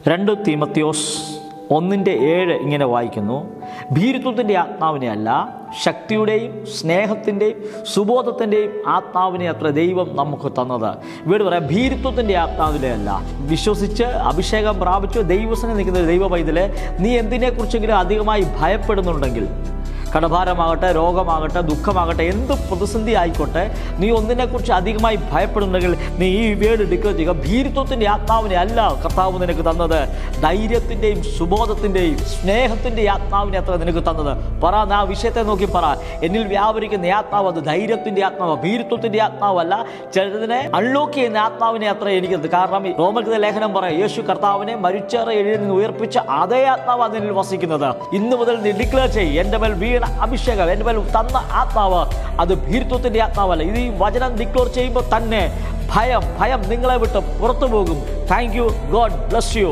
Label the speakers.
Speaker 1: 2 തീമോഥെയോസ് 1:7 ഇങ്ങനെ വായിക്കുന്നു, ഭീരുത്വത്തിൻ്റെ ആത്മാവിനെ അല്ല, ശക്തിയുടെയും സ്നേഹത്തിൻ്റെയും സുബോധത്തിൻ്റെയും ആത്മാവിനെ അത്ര ദൈവം നമുക്ക് തന്നത്. ഇവിടെ പറയാം, ഭീരുത്വത്തിൻ്റെ ആത്മാവിനെ അല്ല. വിശ്വസിച്ച് അഭിഷേകം പ്രാപിച്ചു ദൈവസനെ നിൽക്കുന്ന ദൈവ പൈതലെ, നീ എന്തിനെക്കുറിച്ചെങ്കിലും അധികമായി ഭയപ്പെടുന്നുണ്ടെങ്കിൽ, കടഭാരമാകട്ടെ, രോഗമാകട്ടെ, ദുഃഖമാകട്ടെ, എന്ത് പ്രതിസന്ധി ആയിക്കോട്ടെ, നീ ഒന്നിനെക്കുറിച്ച് അധികമായി ഭയപ്പെടുന്നുണ്ടെങ്കിൽ നീ ഈ വേർഡ് ഡിക്ലെയർ ചെയ്യുക, ഭീരുത്വത്തിൻ്റെ ആത്മാവിനെ അല്ല കർത്താവ് നിനക്ക് തന്നത്, ധൈര്യത്തിൻ്റെയും സുബോധത്തിൻ്റെയും സ്നേഹത്തിൻ്റെ ആത്മാവിനെ അത്ര നിനക്ക് തന്നത്. പറ, ആ വിഷയത്തെ നോക്കി പറ, എന്നിൽ വ്യാപരിക്കുന്ന ആത്മാവ് അത് ധൈര്യത്തിൻ്റെ ആത്മാവ്, ഭീരുത്വത്തിൻ്റെ ആത്മാവല്ല. ചിലതിനെ അൺലോക്ക് ചെയ്യുന്ന ആത്മാവിനെ അത്ര എനിക്കത്. കാരണം റോമർക്ക് ലേഖനം പറയാം, യേശു കർത്താവിനെ മരിച്ചേറെ എഴുതി നിന്ന് ഉയർപ്പിച്ച അതേ ആത്മാവ് അതിനിൽ വസിക്കുന്നത്. ഇന്ന് മുതൽ നീ ഡിക്ലെയർ ചെയ്യും, എൻ്റെ മേൽ വീണ അഭിഷേകം, എൻ്റെ മേൽ തന്ന ആത്മാവ് അത് ഭീരുത്വത്തിൻ്റെ ആത്മാവല്ല. ഇത് ഈ വചനം ഡിക്ലെയർ ചെയ്യുമ്പോൾ തന്നെ ഭയം നിങ്ങളെ വിട്ട് പുറത്തു പോകും. Thank you. God bless you.